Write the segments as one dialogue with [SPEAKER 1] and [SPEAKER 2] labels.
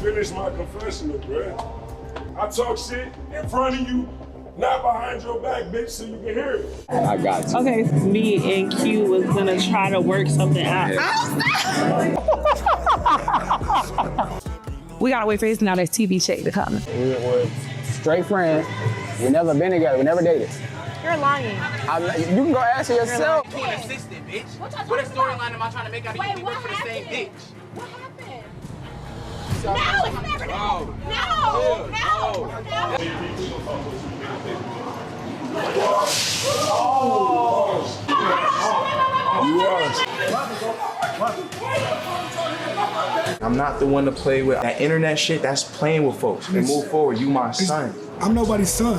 [SPEAKER 1] finish my confessional, bruh. I talk shit in front of you, not behind your back, bitch, so you can hear it.
[SPEAKER 2] I got you.
[SPEAKER 3] Okay, me and Q was gonna try to work something out. We gotta wait for his Now That's TV check to come.
[SPEAKER 2] We were straight friends. We never been together. We never dated.
[SPEAKER 3] You're lying.
[SPEAKER 2] You can go ask her yourself.
[SPEAKER 4] You an assistant, bitch. What storyline am I trying to make out of you? We work for the same bitch.
[SPEAKER 5] What happened? No, it's never done. No.
[SPEAKER 4] I'm not the one to play with. That internet shit, that's playing with folks. And move forward, you my son.
[SPEAKER 6] I'm nobody's son.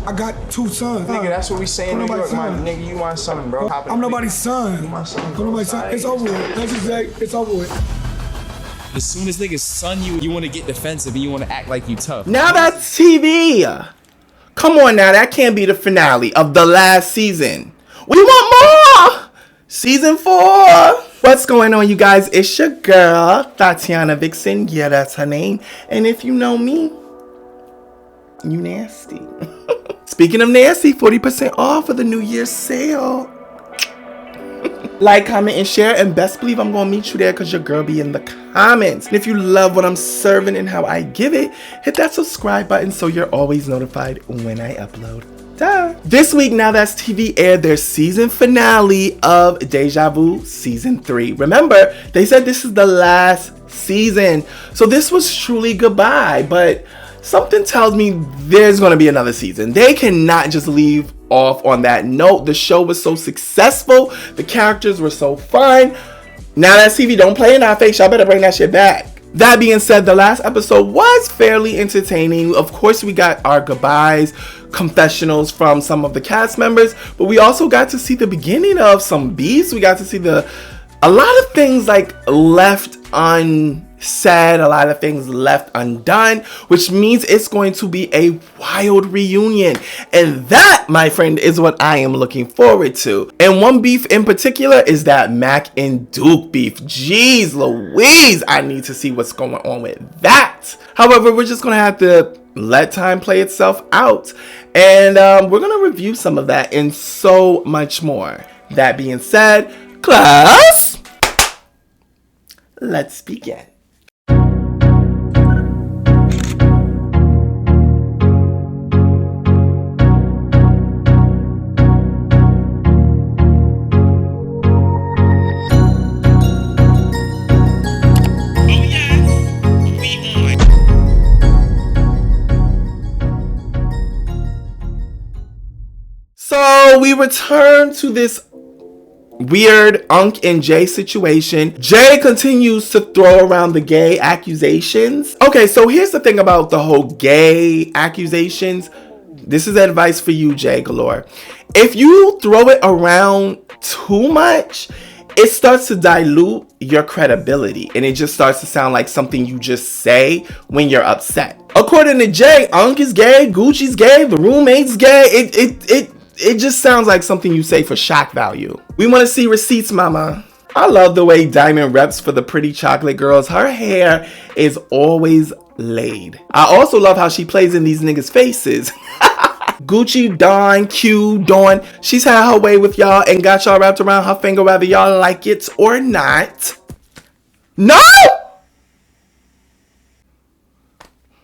[SPEAKER 6] I got 2 sons.
[SPEAKER 4] Nigga, that's what we say in New York, my nigga, you my son, bro.
[SPEAKER 6] I'm nobody's son.
[SPEAKER 4] You my son.
[SPEAKER 6] I'm nobody's son. It's over with. That's exactly, it's over with.
[SPEAKER 7] As soon as niggas son you want to get defensive and you want to act like you tough.
[SPEAKER 8] Now That's TV. Come on now, that can't be the finale of the last season. We want more! Season 4. What's going on, you guys? It's your girl, Tatiana Vixen. Yeah, that's her name. And if you know me, you nasty. Speaking of nasty, 40% off for the New Year's sale. Like, comment, and share, and best believe I'm gonna meet you there because your girl be in the comments. And if you love what I'm serving and how I give it, hit that subscribe button so you're always notified when I upload. Duh. This week, Now That's TV aired their season finale of Deja Vu Season 3. Remember, they said this is the last season, so this was truly goodbye, but something tells me there's gonna be another season. They cannot just leave off on that note. The show was so successful. The characters were so fun. Now That's TV, don't play in our face. Y'all better bring that shit back. That being said, the last episode was fairly entertaining. Of course, we got our goodbyes, confessionals from some of the cast members, but we also got to see the beginning of some beefs. We got to see a lot of things like left unsaid, a lot of things left undone, which means it's going to be a wild reunion. And that, my friend, is what I am looking forward to. And one beef in particular is that Mac and Duke beef. Jeez Louise, I need to see what's going on with that. However, we're just going to have to let time play itself out. And we're going to review some of that and so much more. That being said, class, let's begin. So we return to this weird Unk and Jay situation. Jay continues to throw around the gay accusations. Okay, so here's the thing about the whole gay accusations. This is advice for you, Jay Galore. If you throw it around too much, it starts to dilute your credibility and it just starts to sound like something you just say when you're upset. According to Jay, Unk is gay, Gucci's gay, the roommate's gay. It just sounds like something you say for shock value. We want to see receipts, mama. I love the way Diamond reps for the pretty chocolate girls. Her hair is always laid. I also love how she plays in these niggas' faces. Gucci, Dawn, Q, Dawn. She's had her way with y'all and got y'all wrapped around her finger whether y'all like it or not. No!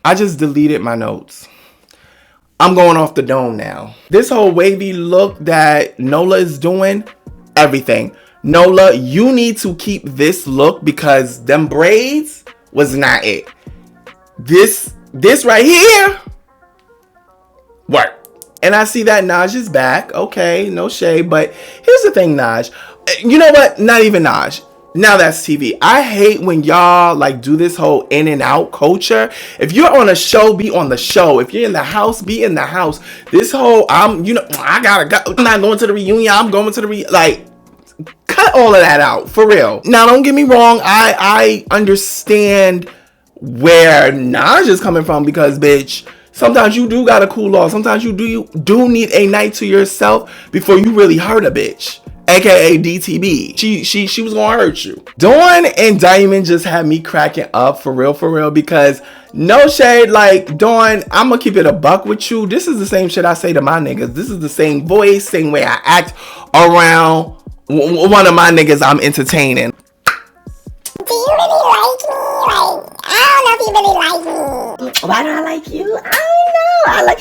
[SPEAKER 8] I just deleted my notes. I'm going off the dome now. This whole wavy look that Nola is doing, everything. Nola, you need to keep this look because them braids was not it. This right here, work. And I see that Naj is back. Okay, no shade, but here's the thing, Naj. You know what? Not even Naj. Now That's TV. I hate when y'all like do this whole in and out culture. If you're on a show, be on the show. If you're in the house, be in the house. This whole I gotta go. I'm not going to the reunion. I'm going to the like. Cut all of that out for real. Now, don't get me wrong. I understand where Naj is coming from because, bitch, sometimes you do gotta cool off. Sometimes you do need a night to yourself before you really hurt a bitch. aka DTB. She was gonna hurt you. Dawn and Diamond just had me cracking up for real, because no shade, like Dawn, I'm gonna keep it a buck with you. This is the same shit I say to my niggas. This is the same voice, same way I act around one of my niggas I'm entertaining.
[SPEAKER 5] Do you really like me? Like, I don't know if you really like me.
[SPEAKER 9] Why do I like you? I don't know. I like,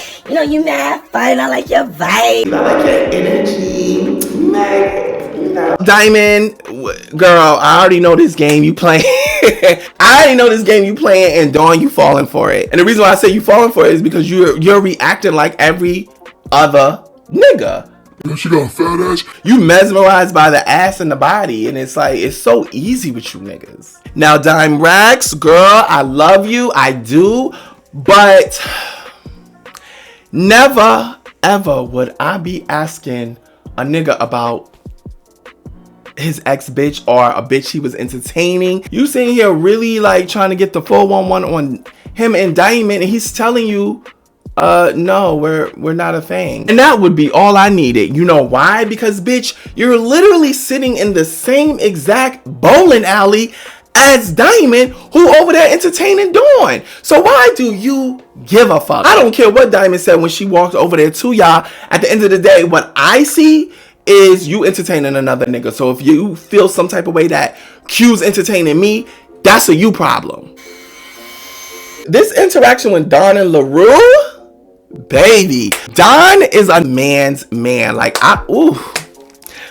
[SPEAKER 9] you mad fun. I like your vibe.
[SPEAKER 8] I like your energy, man. Diamond, girl, I already know this game you playing. I already know this game you playing, and Dawn, you falling for it. And the reason why I say you falling for it is because you're reacting like every other nigga.
[SPEAKER 1] She got a fat ass.
[SPEAKER 8] You mesmerized by the ass and the body, and it's like, it's so easy with you niggas. Now, Dime Rex, girl, I love you, I do, but never, ever would I be asking a nigga about his ex-bitch or a bitch he was entertaining. You sitting here really like trying to get the 411 on him and Diamond, and he's telling you, no, we're not a thing. And that would be all I needed. You know why? Because bitch, you're literally sitting in the same exact bowling alley as Diamond, who over there entertaining Dawn. So why do you give a fuck? I don't care what Diamond said when she walked over there to y'all. At the end of the day, what I see is you entertaining another nigga. So if you feel some type of way that Q's entertaining me, that's a you problem. This interaction with Don and LaRue, baby, Don is a man's man. Like,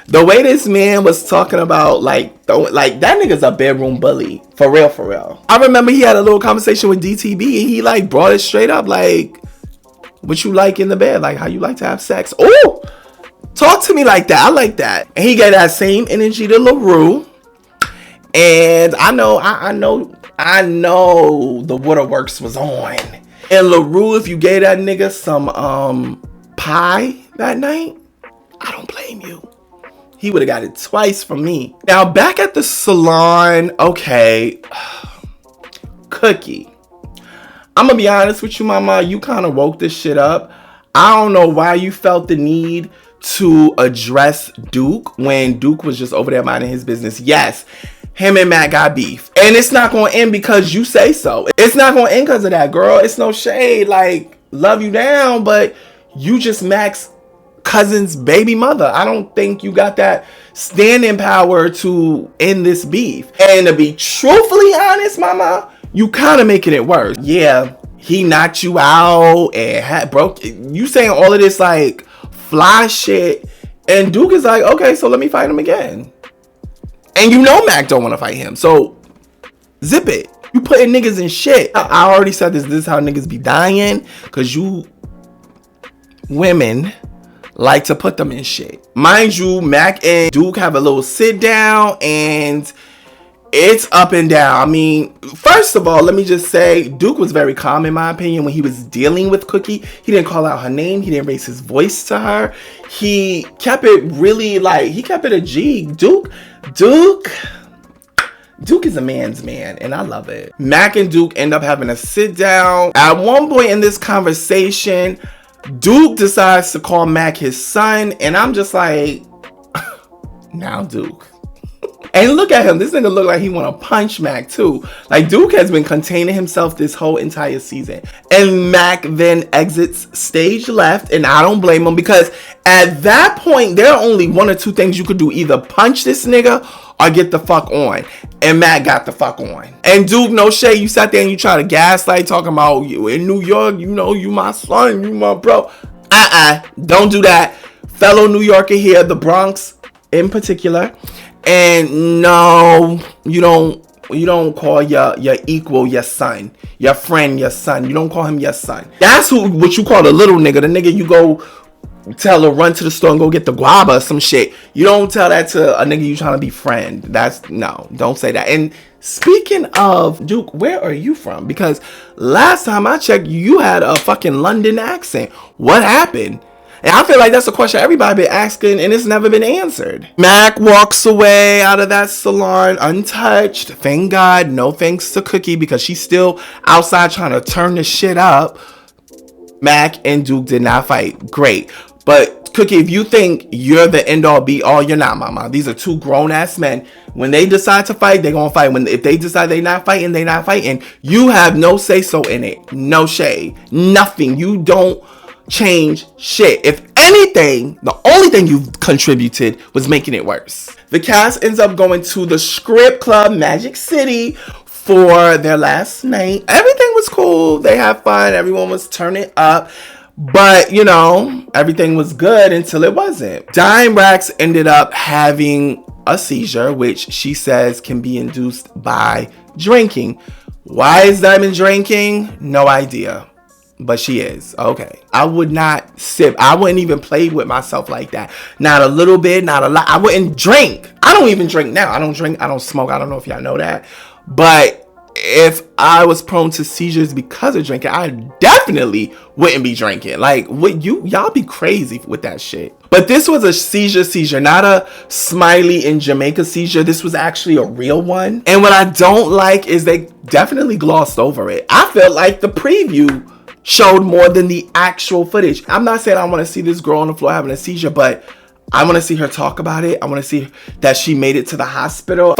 [SPEAKER 8] the way this man was talking about, like that nigga's a bedroom bully. For real. I remember he had a little conversation with DTB, and he like brought it straight up, like, what you like in the bed, like how you like to have sex. Oh, talk to me like that. I like that. And he got that same energy to LaRue. And I know the waterworks was on. And LaRue, if you gave that nigga some pie that night, I don't blame you. He would have got it twice from me. Now, back at the salon, okay. Cookie. I'm going to be honest with you, mama. You kind of woke this shit up. I don't know why you felt the need to address Duke when Duke was just over there minding his business. Yes, him and Matt got beef. And it's not going to end because you say so. It's not going to end because of that, girl. It's no shade. Like, love you down, but you just Max cousin's baby mother. I don't think you got that standing power to end this beef. And to be truthfully honest, mama, you kind of making it worse. Yeah, he knocked you out and broke. You saying all of this like fly shit, and Duke is like, okay, so let me fight him again. And you know Mac don't want to fight him, so zip it. You putting niggas in shit. I already said this is how niggas be dying, because you women like to put them in shit. Mind you, Mac and Duke have a little sit down, and it's up and down. I mean, first of all, let me just say, Duke was very calm in my opinion when he was dealing with Cookie. He didn't call out her name. He didn't raise his voice to her. He kept it really like, he kept it a G. Duke is a man's man, and I love it. Mac and Duke end up having a sit down. At one point in this conversation, Duke decides to call Mac his son, and I'm just like, now Duke. And look at him. This nigga look like he want to punch Mac too. Like, Duke has been containing himself this whole entire season. And Mac then exits stage left, and I don't blame him, because at that point, there are only one or two things you could do. Either punch this nigga or get the fuck on. And Mac got the fuck on. And Duke, no shade, you sat there and you try to gaslight, talking about you in New York, you know, you my son, you my bro. Don't do that. Fellow New Yorker here, the Bronx in particular. And no, you don't call your equal your son, your friend your son. You don't call him your son. That's what you call the little nigga. The nigga you go tell her run to the store and go get the guava or some shit. You don't tell that to a nigga you trying to be friend. No, don't say that. And speaking of Duke, where are you from? Because last time I checked, you had a fucking London accent. What happened? And I feel like that's a question everybody been asking, and it's never been answered. Mac walks away out of that salon untouched. Thank God. No thanks to Cookie, because she's still outside trying to turn the shit up. Mac and Duke did not fight. Great. But Cookie, if you think you're the end all be all, you're not, mama. These are two grown ass men. When they decide to fight, they're gonna fight. If they decide they're not fighting, they're not fighting. You have no say so in it. No shade. Nothing. You don't change shit. If anything, the only thing you've contributed was making it worse. The cast ends up going to the Script Club, Magic City, for their last night. Everything was cool. They had fun. Everyone was turning up. But, you know, everything was good until it wasn't. Dime Rax ended up having a seizure, which she says can be induced by drinking. Why is Diamond drinking? No idea. But she is. Okay. I would not sip. I wouldn't even play with myself like that. Not a little bit, not a lot. I wouldn't drink. I don't even drink now. I don't drink. I don't smoke. I don't know if y'all know that. But if I was prone to seizures because of drinking, I definitely wouldn't be drinking. Like, would y'all be crazy with that shit. But this was a seizure, not a Smiley in Jamaica seizure. This was actually a real one. And what I don't like is they definitely glossed over it. I felt like the preview showed more than the actual footage. I'm not saying I want to see this girl on the floor having a seizure, but I want to see her talk about it. I want to see that she made it to the hospital.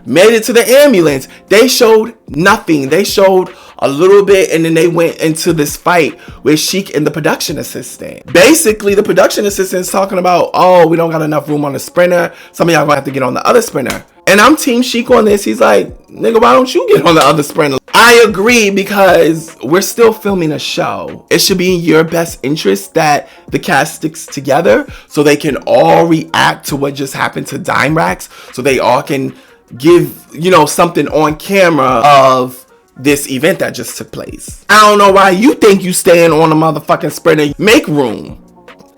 [SPEAKER 8] Made it to the ambulance. They showed nothing. They showed a little bit, and then they went into this fight with Sheik and the production assistant. Basically, the production assistant is talking about, oh, we don't got enough room on the sprinter. Some of y'all gonna have to get on the other sprinter. And I'm Team Sheik on this. He's like, nigga, why don't you get on the other sprinter? I agree, because we're still filming a show. It should be in your best interest that the cast sticks together so they can all react to what just happened to Dime Rax, so they all can give, you know, something on camera of this event that just took place. I don't know why you think you staying on a motherfucking sprinter. Make room.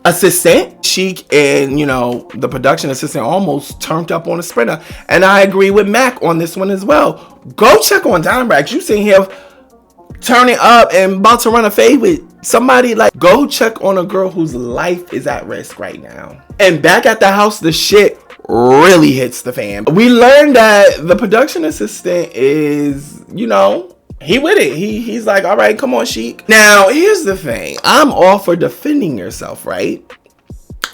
[SPEAKER 8] Assistant Sheik and, you know, the production assistant almost turned up on a sprinter, and I agree with Mac on this one as well. Go check on Dime Rax. You sitting here turning up and about to run a fade with somebody. Like, go check on a girl whose life is at risk right now. And back at the house, the shit really hits the fan. We learned that the production assistant is, you know, he with it. He's like, all right, come on, Sheik. Now, here's the thing. I'm all for defending yourself, right?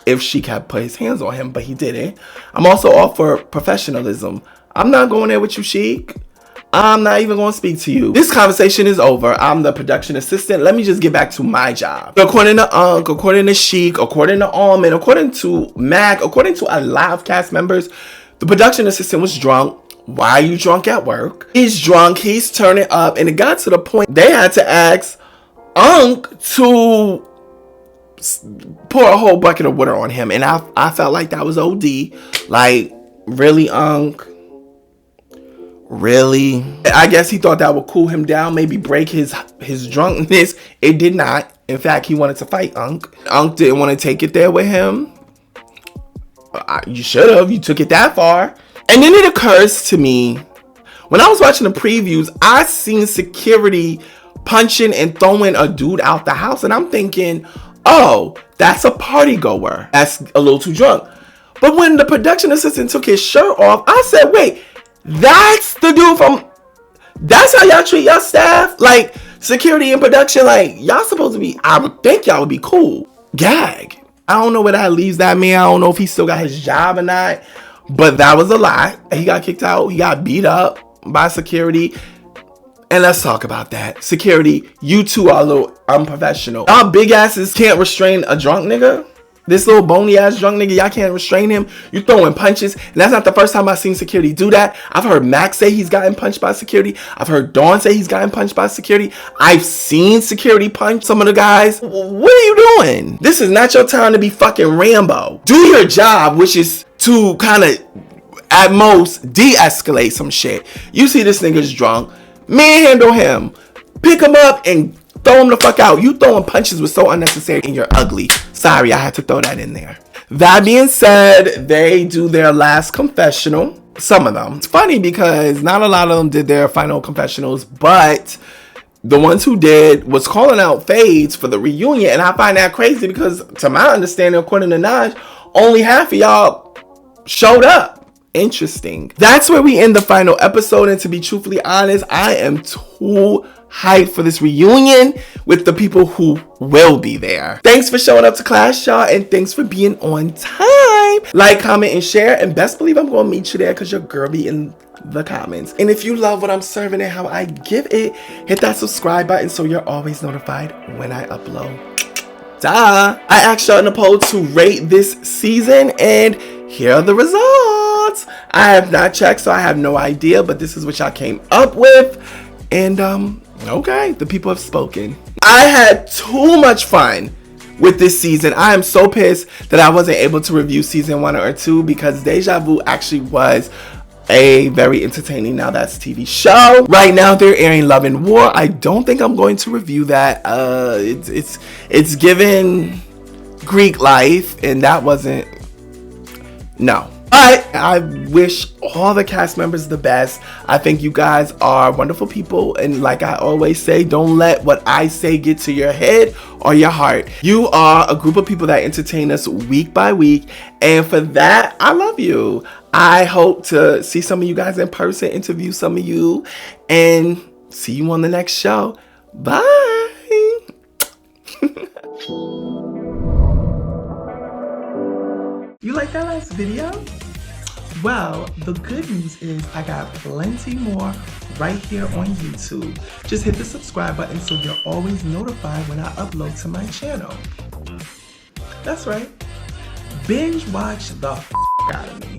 [SPEAKER 8] If Sheik had put his hands on him, but he didn't. I'm also all for professionalism. I'm not going there with you, Sheik. I'm not even going to speak to you. This conversation is over. I'm the production assistant. Let me just get back to my job. According to Unk, according to Sheik, according to Almond, according to Mac, according to a lot of cast members, the production assistant was drunk. Why are you drunk at work? He's drunk. He's turning up. And it got to the point they had to ask Unk to pour a whole bucket of water on him. And I felt like that was OD. Like, really, Unk? Really? I guess he thought that would cool him down, maybe break his drunkenness. It did not. In fact, he wanted to fight Unk. Unk didn't want to take it there with him. You should have. You took it that far. And then it occurs to me, when I was watching the previews, I seen security punching and throwing a dude out the house. And I'm thinking, oh, that's a party goer. That's a little too drunk. But when the production assistant took his shirt off, I said, wait, that's the dude from... That's how y'all treat y'all staff? Like, security and production, like, y'all supposed to be... I would think y'all would be cool. Gag. I don't know where that leaves that man. I don't know if he still got his job or not. But that was a lie. He got kicked out. He got beat up by security. And let's talk about that. Security, you two are a little unprofessional. Y'all big asses can't restrain a drunk nigga. This little bony ass drunk nigga, y'all can't restrain him. You throwing punches. And that's not the first time I've seen security do that. I've heard Max say he's gotten punched by security. I've heard Dawn say he's gotten punched by security. I've seen security punch some of the guys. What are you doing? This is not your time to be fucking Rambo. Do your job, which is to kind of, at most, de-escalate some shit. You see this nigga's drunk. Manhandle him. Pick him up and throw him the fuck out. You throwing punches was so unnecessary and you're ugly. Sorry, I had to throw that in there. That being said, they do their last confessional. Some of them. It's funny because not a lot of them did their final confessionals, but the ones who did was calling out fades for the reunion. And I find that crazy because, to my understanding, according to Naj, only half of y'all showed up. Interesting. That's where we end the final episode. And to be truthfully honest, I am too hyped for this reunion with the people who will be there. Thanks for showing up to class, y'all, and thanks for being on time. Like, comment, and share, and best believe I'm gonna meet you there because your girl be in the comments. And if you love what I'm serving and how I give it, hit that subscribe button so you're always notified when I upload. Duh! I asked y'all in the poll to rate this season, and here are the results. I have not checked, so I have no idea, but this is what y'all came up with. And okay, the people have spoken. I had too much fun with this season. I am so pissed that I wasn't able to review season 1 or 2 because Deja Vu actually was a very entertaining Now That's TV show. Right now they're airing Love and War. I don't think I'm going to review that. It's given Greek life, and that wasn't, no. But I wish all the cast members the best. I think you guys are wonderful people, and like I always say, don't let what I say get to your head or your heart. You are a group of people that entertain us week by week, and for that, I love you. I hope to see some of you guys in person, interview some of you, and see you on the next show. Bye. You like that last video? Well, the good news is I got plenty more right here on YouTube. Just hit the subscribe button so you're always notified when I upload to my channel. That's right. Binge watch the out of me.